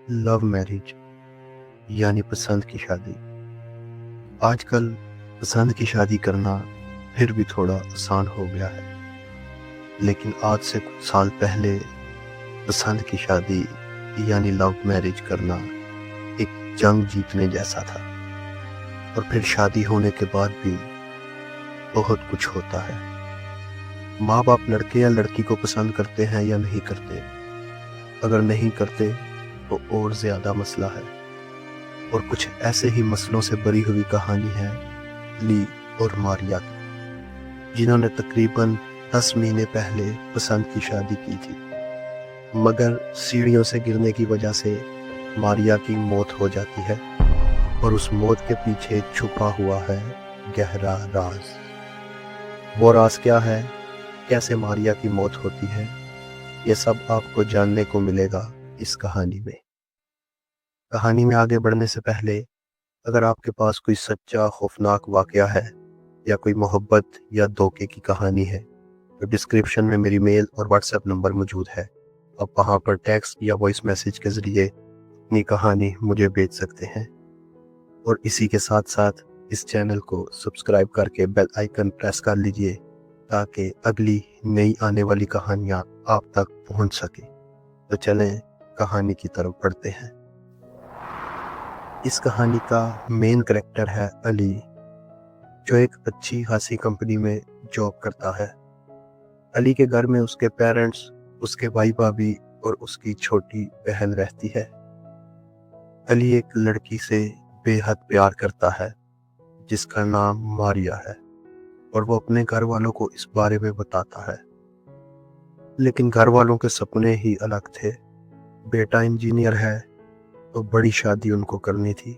Love marriage یعنی پسند کی شادی۔ آج کل پسند کی شادی کرنا پھر بھی تھوڑا آسان ہو گیا ہے، لیکن آج سے کچھ سال پہلے پسند کی شادی یعنی لو میرج کرنا ایک جنگ جیتنے جیسا تھا، اور پھر شادی ہونے کے بعد بھی بہت کچھ ہوتا ہے۔ ماں باپ لڑکے یا لڑکی کو پسند کرتے ہیں یا نہیں کرتے؟ اگر نہیں کرتے تو اور زیادہ مسئلہ ہے، اور کچھ ایسے ہی مسئلوں سے بری ہوئی کہانی ہے لی اور ماریا کی، جنہوں نے تقریباً 10 مہینے پہلے پسند کی شادی کی تھی، مگر سیڑھیوں سے گرنے کی وجہ سے ماریا کی موت ہو جاتی ہے، اور اس موت کے پیچھے چھپا ہوا ہے گہرا راز۔ وہ راز کیا ہے؟ کیسے ماریا کی موت ہوتی ہے؟ یہ سب آپ کو جاننے کو ملے گا اس کہانی میں۔ کہانی میں آگے بڑھنے سے پہلے اگر آپ کے پاس کوئی سچا خوفناک واقعہ ہے یا کوئی محبت یا دھوکے کی کہانی ہے تو ڈسکرپشن میں میری میل اور واٹس ایپ نمبر موجود ہے۔ آپ وہاں پر ٹیکسٹ یا وائس میسیج کے ذریعے اپنی کہانی مجھے بھیج سکتے ہیں، اور اسی کے ساتھ ساتھ اس چینل کو سبسکرائب کر کے بیل آئیکن پریس کر لیجئے تاکہ اگلی نئی آنے والی کہانیاں آپ تک پہنچ سکے۔ تو چلیں کہانی کی طرف بڑھتے ہیں۔ اس کہانی کا مین کریکٹر ہے علی، جو ایک اچھی خاصی کمپنی میں جاب کرتا ہے۔ علی کے گھر میں اس کے پیرنٹس، اس کے بھائی بھابھی اور اس کی چھوٹی بہن رہتی ہے۔ علی ایک لڑکی سے بے حد پیار کرتا ہے جس کا نام ماریا ہے، اور وہ اپنے گھر والوں کو اس بارے میں بتاتا ہے، لیکن گھر والوں کے سپنے ہی الگ تھے۔ بیٹا انجینئر ہے تو بڑی شادی ان کو کرنی تھی،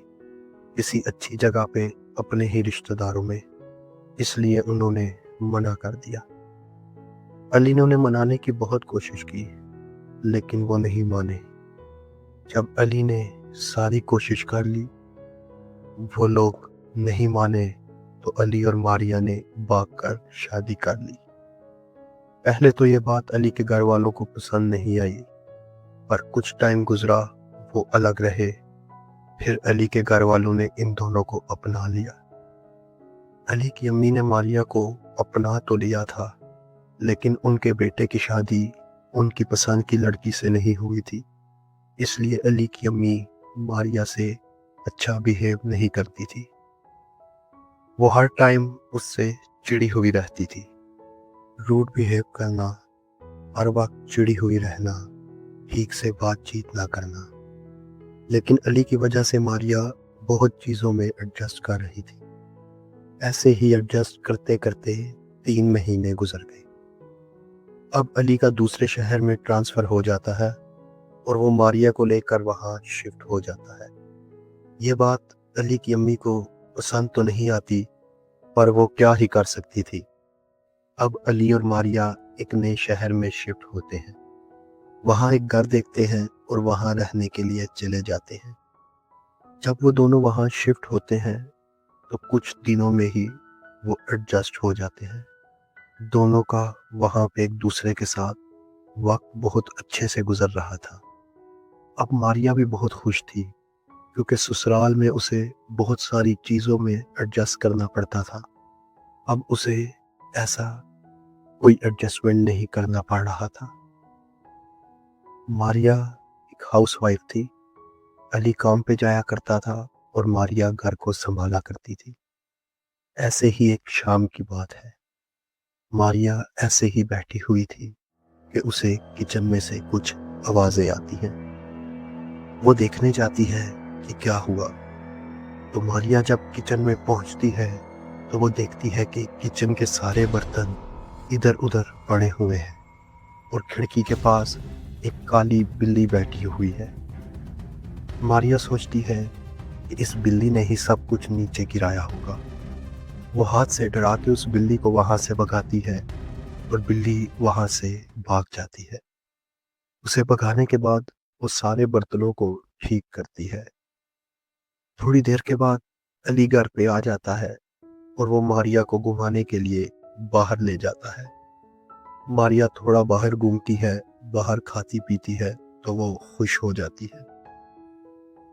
کسی اچھی جگہ پہ اپنے ہی رشتہ داروں میں، اس لیے انہوں نے منع کر دیا۔ علی نے انہیں منانے کی بہت کوشش کی، لیکن وہ نہیں مانے۔ جب علی نے ساری کوشش کر لی، وہ لوگ نہیں مانے، تو علی اور ماریا نے بھاگ کر شادی کر لی۔ پہلے تو یہ بات علی کے گھر والوں کو پسند نہیں آئی، پر کچھ ٹائم گزرا، وہ الگ رہے، پھر علی کے گھر والوں نے ان دونوں کو اپنا لیا۔ علی کی امی نے ماریا کو اپنا تو لیا تھا، لیکن ان کے بیٹے کی شادی ان کی پسند کی لڑکی سے نہیں ہوئی تھی، اس لیے علی کی امی ماریا سے اچھا بیہیو نہیں کرتی تھی۔ وہ ہر ٹائم اس سے چڑی ہوئی رہتی تھی، روڈ بیہیو کرنا، ہر وقت چڑی ہوئی رہنا، ٹھیک سے بات چیت نہ کرنا۔ لیکن علی کی وجہ سے ماریا بہت چیزوں میں ایڈجسٹ کر رہی تھی۔ ایسے ہی ایڈجسٹ کرتے کرتے 3 مہینے گزر گئے۔ اب علی کا دوسرے شہر میں ٹرانسفر ہو جاتا ہے، اور وہ ماریا کو لے کر وہاں شفٹ ہو جاتا ہے۔ یہ بات علی کی امی کو پسند تو نہیں آتی، پر وہ کیا ہی کر سکتی تھی۔ اب علی اور ماریا ایک نئے شہر میں شفٹ ہوتے ہیں، وہاں ایک گھر دیکھتے ہیں اور وہاں رہنے کے لیے چلے جاتے ہیں۔ جب وہ دونوں وہاں شفٹ ہوتے ہیں تو کچھ دنوں میں ہی وہ ایڈجسٹ ہو جاتے ہیں۔ دونوں کا وہاں پہ ایک دوسرے کے ساتھ وقت بہت اچھے سے گزر رہا تھا۔ اب ماریا بھی بہت خوش تھی، کیونکہ سسرال میں اسے بہت ساری چیزوں میں ایڈجسٹ کرنا پڑتا تھا۔ اب اسے ایسا کوئی ایڈجسٹمنٹ نہیں کرنا پڑ رہا تھا۔ ماریا ایک ہاؤس وائف تھی، علی کام پہ جایا کرتا تھا اور ماریا گھر کو سنبھالا کرتی تھی۔ ایسے ہی ایک شام کی بات ہے، ماریا ایسے ہی بیٹھی ہوئی تھی کہ اسے کچن میں سے کچھ آوازیں آتی ہیں۔ وہ دیکھنے جاتی ہے کہ کیا ہوا، تو ماریا جب کچن میں پہنچتی ہے تو وہ دیکھتی ہے کہ کچن کے سارے برتن ادھر ادھر پڑے ہوئے ہیں، اور کھڑکی کے پاس ایک کالی بلی بیٹھی ہوئی ہے۔ ماریا سوچتی ہے کہ اس بلی نے ہی سب کچھ نیچے گرایا ہوگا۔ وہ ہاتھ سے ڈرا کے اس بلی کو وہاں سے بھگاتی ہے، اور بلی وہاں سے بھاگ جاتی ہے۔ اسے بھگانے کے بعد وہ سارے برتنوں کو ٹھیک کرتی ہے۔ تھوڑی دیر کے بعد علی گھر پہ آ جاتا ہے، اور وہ ماریا کو گھمانے کے لیے باہر لے جاتا ہے۔ ماریا تھوڑا باہر گھومتی ہے، باہر کھاتی پیتی ہے، تو وہ خوش ہو جاتی ہے۔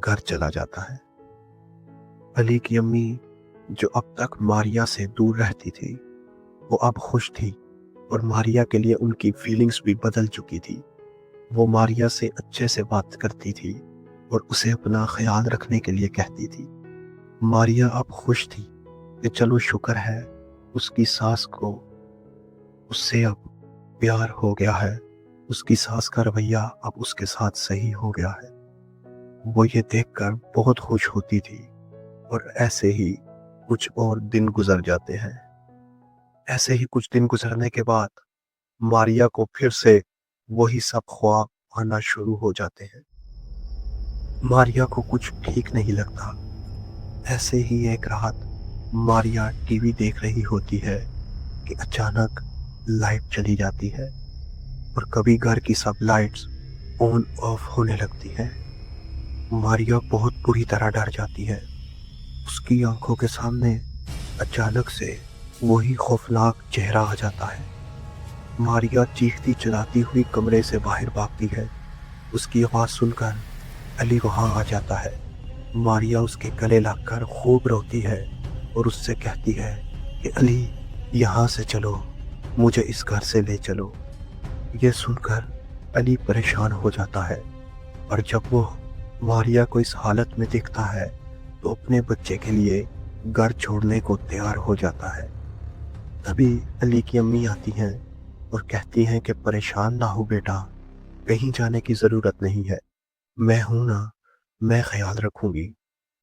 گھر چلا جاتا ہے۔ علی کی امی جو اب تک ماریا سے دور رہتی تھی وہ اب خوش تھی، اور ماریا کے لیے ان کی فیلنگز بھی بدل چکی تھی۔ وہ ماریا سے اچھے سے بات کرتی تھی اور اسے اپنا خیال رکھنے کے لیے کہتی تھی۔ ماریا اب خوش تھی کہ چلو شکر ہے اس کی ساس کو اس سے اب پیار ہو گیا ہے، اس کی ساس کا رویہ اب اس کے ساتھ صحیح ہو گیا ہے۔ وہ یہ دیکھ کر بہت خوش ہوتی تھی، اور ایسے ہی کچھ اور دن گزر جاتے ہیں۔ ایسے ہی کچھ دن گزرنے کے بعد ماریا کو پھر سے وہی سب خواب آنا شروع ہو جاتے ہیں۔ ماریا کو کچھ ٹھیک نہیں لگتا۔ ایسے ہی ایک رات ماریا ٹی وی دیکھ رہی ہوتی ہے کہ اچانک لائٹ چلی جاتی ہے، اور کبھی گھر کی سب لائٹس آن آف ہونے لگتی ہیں۔ ماریا بہت بری طرح ڈر جاتی ہے۔ اس کی آنکھوں کے سامنے اچانک سے وہی خوفناک چہرہ آ جاتا ہے۔ ماریا چیختی چلاتی ہوئی کمرے سے باہر بھاگتی ہے۔ اس کی آواز سن کر علی وہاں آ جاتا ہے۔ ماریا اس کے گلے لگ کر خوب روتی ہے اور اس سے کہتی ہے کہ علی یہاں سے چلو، مجھے اس گھر سے لے چلو۔ یہ سن کر علی پریشان ہو جاتا ہے، اور جب وہ ماریا کو اس حالت میں دیکھتا ہے تو اپنے بچے کے لیے گھر چھوڑنے کو تیار ہو جاتا ہے۔ تبھی علی کی امی آتی ہیں اور کہتی ہیں کہ پریشان نہ ہو بیٹا، کہیں جانے کی ضرورت نہیں ہے، میں ہوں نا، میں خیال رکھوں گی۔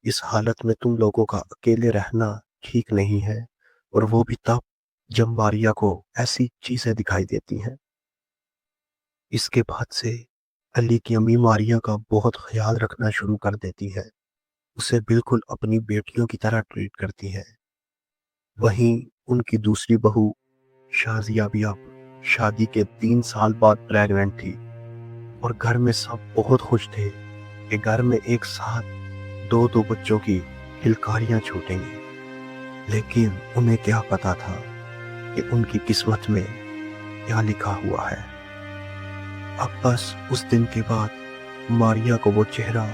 اس حالت میں تم لوگوں کا اکیلے رہنا ٹھیک نہیں ہے، اور وہ بھی تب جب ماریا کو ایسی چیزیں دکھائی دیتی ہیں۔ اس کے بعد سے علی کی امی ماریا کا بہت خیال رکھنا شروع کر دیتی ہے، اسے بالکل اپنی بیٹیوں کی طرح ٹریٹ کرتی ہے۔ وہیں ان کی دوسری بہو شازیہ بھی اب شادی کے 3 سال بعد پریگننٹ تھی، اور گھر میں سب بہت خوش تھے کہ گھر میں ایک ساتھ دو بچوں کی ہلکاریاں چھوٹیں گی۔ لیکن انہیں کیا پتا تھا کہ ان کی قسمت میں کیا لکھا ہوا ہے۔ اب بس اس دن کے بعد ماریا کو وہ چہرہ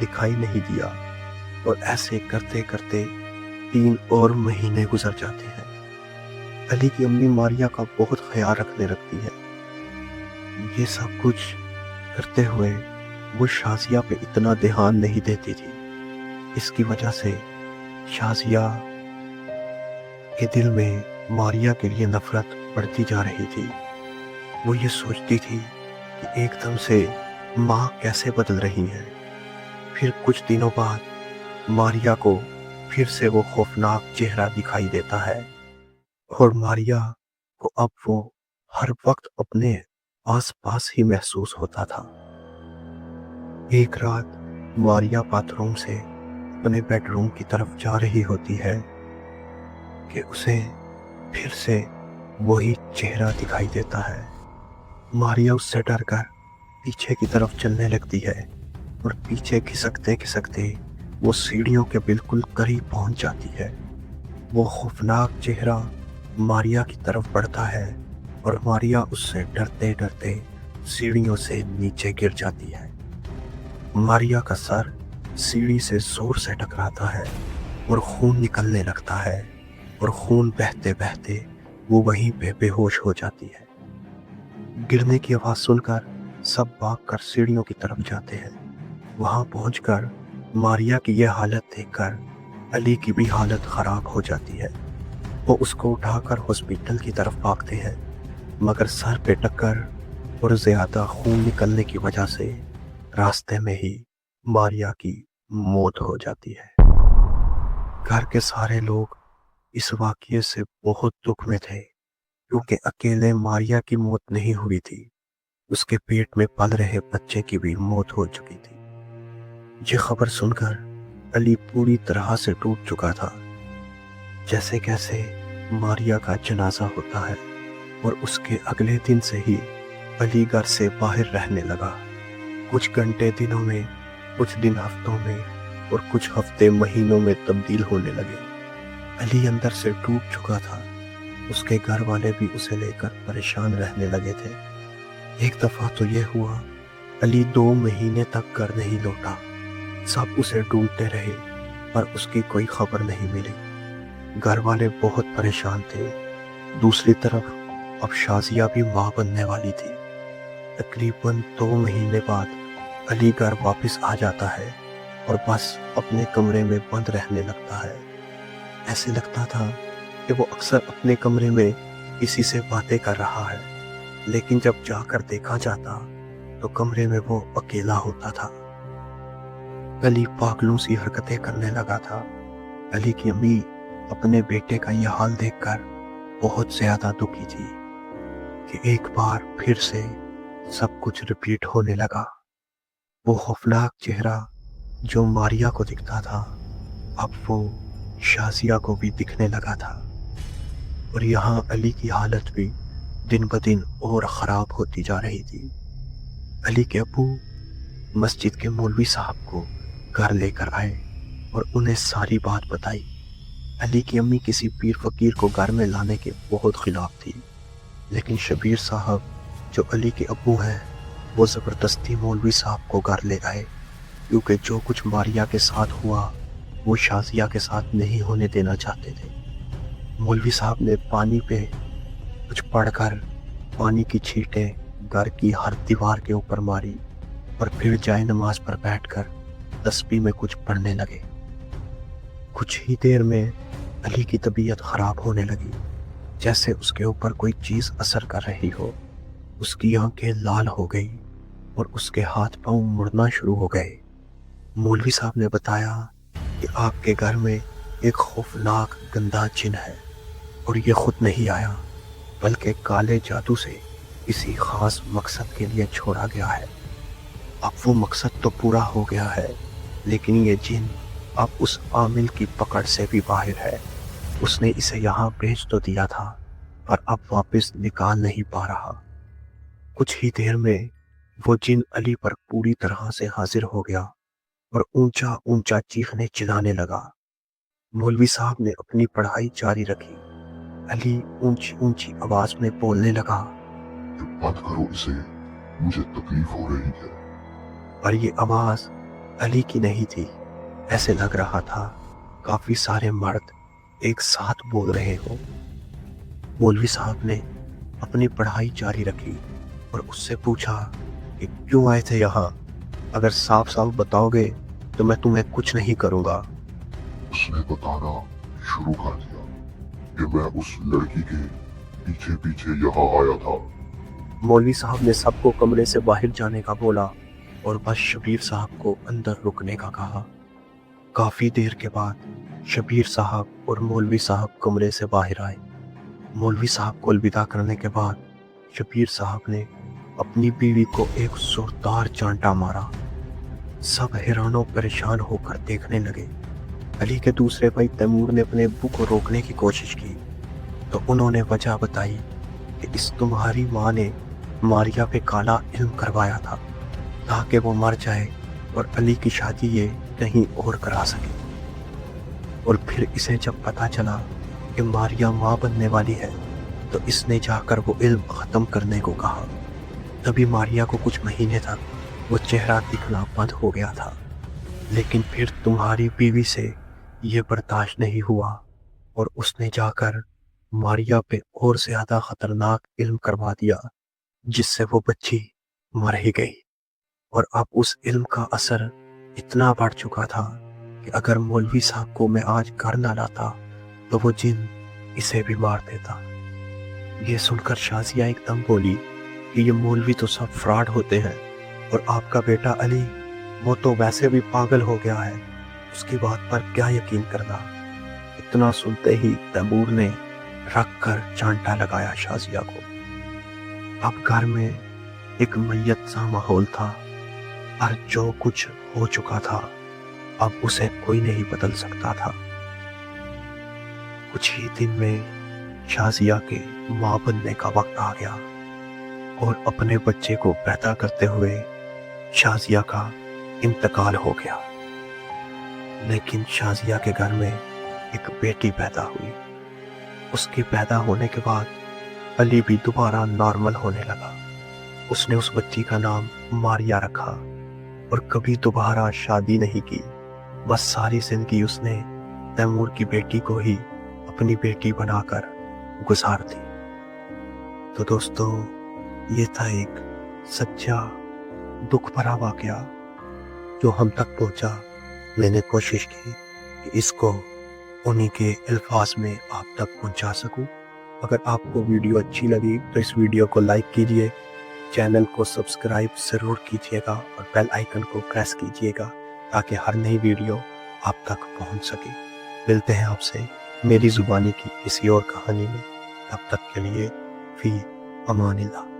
دکھائی نہیں دیا، اور ایسے کرتے کرتے 3 اور مہینے گزر جاتے ہیں۔ علی کی امی ماریا کا بہت خیال رکھنے لگتی ہے۔ یہ سب کچھ کرتے ہوئے وہ شازیہ پہ اتنا دھیان نہیں دیتی تھی۔ اس کی وجہ سے شازیہ کے دل میں ماریا کے لیے نفرت بڑھتی جا رہی تھی۔ وہ یہ سوچتی تھی کہ ایک دم سے ماں کیسے بدل رہی ہے۔ پھر کچھ دنوں بعد ماریا کو پھر سے وہ خوفناک چہرہ دکھائی دیتا ہے، اور ماریا کو اب وہ ہر وقت اپنے آس پاس ہی محسوس ہوتا تھا۔ ایک رات ماریا باتھ روم سے اپنے بیڈ روم کی طرف جا رہی ہوتی ہے کہ اسے پھر سے وہی چہرہ دکھائی دیتا ہے۔ ماریا اس سے ڈر کر پیچھے کی طرف چلنے لگتی ہے، اور پیچھے کھسکتے کھسکتے وہ سیڑھیوں کے بالکل قریب پہنچ جاتی ہے۔ وہ خوفناک چہرہ ماریا کی طرف بڑھتا ہے، اور ماریا اس سے ڈرتے ڈرتے سیڑھیوں سے نیچے گر جاتی ہے۔ ماریا کا سر سیڑھی سے زور سے ٹکراتا ہے اور خون نکلنے لگتا ہے، اور خون بہتے بہتے وہ وہیں پہ بے ہوش ہو جاتی ہے۔ گرنے کی آواز سن کر سب بھاگ کر سیڑھیوں کی طرف جاتے ہیں۔ وہاں پہنچ کر ماریا کی یہ حالت دیکھ کر علی کی بھی حالت خراب ہو جاتی ہے۔ وہ اس کو اٹھا کر ہاسپٹل کی طرف بھاگتے ہیں، مگر سر پہ ٹکر اور زیادہ خون نکلنے کی وجہ سے راستے میں ہی ماریا کی موت ہو جاتی ہے۔ گھر کے سارے لوگ اس واقعے سے بہت دکھ میں تھے، کیونکہ اکیلے ماریا کی موت نہیں ہوئی تھی، اس کے پیٹ میں پل رہے بچے کی بھی موت ہو چکی تھی۔ یہ خبر سن کر علی پوری طرح سے ٹوٹ چکا تھا۔ جیسے کیسے ماریا کا جنازہ ہوتا ہے، اور اس کے اگلے دن سے ہی علی گھر سے باہر رہنے لگا۔ کچھ گھنٹے دنوں میں، کچھ دن ہفتوں میں، اور کچھ ہفتے مہینوں میں تبدیل ہونے لگے۔ علی اندر سے ٹوٹ چکا تھا۔ اس کے گھر والے بھی اسے لے کر پریشان رہنے لگے تھے۔ ایک دفعہ تو یہ ہوا، علی 2 مہینے تک گھر نہیں لوٹا۔ سب اسے ڈھونڈتے رہے پر اس کی کوئی خبر نہیں ملی۔ گھر والے بہت پریشان تھے۔ دوسری طرف اب شازیہ بھی ماں بننے والی تھی۔ تقریباً 2 مہینے بعد علی گھر واپس آ جاتا ہے اور بس اپنے کمرے میں بند رہنے لگتا ہے۔ ایسے لگتا تھا کہ وہ اکثر اپنے کمرے میں کسی سے باتیں کر رہا ہے، لیکن جب جا کر دیکھا جاتا تو کمرے میں وہ اکیلا ہوتا تھا۔ علی پاگلوں سی حرکتیں کرنے لگا تھا۔ علی کی امی اپنے بیٹے کا یہ حال دیکھ کر بہت زیادہ دکھی تھی کہ ایک بار پھر سے سب کچھ ریپیٹ ہونے لگا۔ وہ خوفناک چہرہ جو ماریا کو دکھتا تھا اب وہ شازیہ کو بھی دکھنے لگا تھا، اور یہاں علی کی حالت بھی دن بدن اور خراب ہوتی جا رہی تھی۔ علی کے ابو مسجد کے مولوی صاحب کو گھر لے کر آئے اور انہیں ساری بات بتائی۔ علی کی امی کسی پیر فقیر کو گھر میں لانے کے بہت خلاف تھی، لیکن شبیر صاحب جو علی کے ابو ہیں وہ زبردستی مولوی صاحب کو گھر لے آئے، کیونکہ جو کچھ ماریا کے ساتھ ہوا وہ شازیہ کے ساتھ نہیں ہونے دینا چاہتے تھے۔ مولوی صاحب نے پانی پہ کچھ پڑھ کر پانی کی چھینٹیں گھر کی ہر دیوار کے اوپر ماری اور پھر جائے نماز پر بیٹھ کر تسبیح میں کچھ پڑھنے لگے۔ کچھ ہی دیر میں علی کی طبیعت خراب ہونے لگی، جیسے اس کے اوپر کوئی چیز اثر کر رہی ہو۔ اس کی آنکھیں لال ہو گئی اور اس کے ہاتھ پاؤں مڑنا شروع ہو گئے۔ مولوی صاحب نے بتایا کہ آپ کے گھر میں ایک خوفناک گندا جن ہے، اور یہ خود نہیں آیا بلکہ کالے جادو سے کسی خاص مقصد کے لیے چھوڑا گیا ہے۔ اب وہ مقصد تو پورا ہو گیا ہے، لیکن یہ جن اب اس عامل کی پکڑ سے بھی باہر ہے۔ اس نے اسے یہاں بھیج تو دیا تھا پر اب واپس نکال نہیں پا رہا۔ کچھ ہی دیر میں وہ جن علی پر پوری طرح سے حاضر ہو گیا اور اونچا اونچا چیخنے چلانے لگا۔ مولوی صاحب نے اپنی پڑھائی جاری رکھی۔ علی اونچی اونچی آواز میں بولنے لگا، بند کرو اسے، مجھے تکلیف ہو رہی ہے۔ اور یہ آواز علی کی نہیں تھی، ایسے لگ رہا تھا کافی سارے مرد ایک ساتھ بول رہے ہو۔ مولوی صاحب نے اپنی پڑھائی جاری رکھی اور اس سے پوچھا کہ کیوں آئے تھے یہاں؟ اگر صاف صاف بتاؤ گے تو میں تمہیں کچھ نہیں کروں گا۔ اس نے بتانا شروع کر دیا کہ میں اس لڑکی کے پیچھے پیچھے یہاں آیا تھا۔ مولوی صاحب نے سب کو کمرے سے باہر جانے کا بولا اور بس شبیر صاحب کو اندر رکنے کا کہا۔ کافی دیر کے بعد شبیر صاحب اور مولوی صاحب کمرے سے باہر آئے۔ مولوی صاحب کو الوداع کرنے کے بعد شبیر صاحب نے اپنی بیوی کو ایک زوردار چانٹا مارا۔ سب حیران و پریشان ہو کر دیکھنے لگے۔ علی کے دوسرے بھائی تیمور نے اپنے ابو کو روکنے کی کوشش کی تو انہوں نے وجہ بتائی کہ اس تمہاری ماں نے ماریا پہ کالا علم کروایا تھا تاکہ وہ مر جائے اور علی کی شادی یہ کہیں اور کرا سکے۔ اور پھر اسے جب پتا چلا کہ ماریا ماں بننے والی ہے تو اس نے جا کر وہ علم ختم کرنے کو کہا۔ تبھی ماریا کو کچھ مہینے تک وہ چہرہ دکھنا بند ہو گیا تھا، لیکن پھر تمہاری بیوی سے یہ برداشت نہیں ہوا اور اس نے جا کر ماریا پہ اور زیادہ خطرناک علم کروا دیا، جس سے وہ بچی مر ہی گئی۔ اور اب اس علم کا اثر اتنا بڑھ چکا تھا کہ اگر مولوی صاحب کو میں آج گھر نہ لاتا تو وہ جن اسے بھی مار دیتا۔ یہ سن کر شازیہ ایک دم بولی کہ یہ مولوی تو سب فراڈ ہوتے ہیں، اور آپ کا بیٹا علی وہ تو ویسے بھی پاگل ہو گیا ہے، اس کی بات پر کیا یقین کرنا۔ اتنا سنتے ہی تیمور نے رکھ کر چانٹا لگایا شازیہ کو۔ اب گھر میں ایک میت سا ماحول تھا، اور جو کچھ ہو چکا تھا اب اسے کوئی نہیں بدل سکتا تھا۔ کچھ ہی دن میں شازیہ کے ماں بننے کا وقت آ گیا اور اپنے بچے کو پیدا کرتے ہوئے شازیہ کا انتقال ہو گیا۔ لیکن شازیہ کے گھر میں ایک بیٹی پیدا ہوئی۔ اس کے پیدا ہونے کے بعد علی بھی دوبارہ نارمل ہونے لگا۔ اس نے اس بچی کا نام ماریا رکھا اور کبھی دوبارہ شادی نہیں کی، بس ساری زندگی اس نے تیمور کی بیٹی کو ہی اپنی بیٹی بنا کر گزار دی۔ تو دوستو، یہ تھا ایک سچا دکھ بھرا واقعہ جو ہم تک پہنچا۔ میں نے کوشش کی کہ اس کو انہی کے الفاظ میں آپ تک پہنچا سکوں۔ اگر آپ کو ویڈیو اچھی لگی تو اس ویڈیو کو لائک کیجئے، چینل کو سبسکرائب ضرور کیجئے گا اور بیل آئیکن کو پریس کیجئے گا تاکہ ہر نئی ویڈیو آپ تک پہنچ سکے۔ ملتے ہیں آپ سے میری زبانی کی کسی اور کہانی میں، تب تک کے لیے فی امان اللہ۔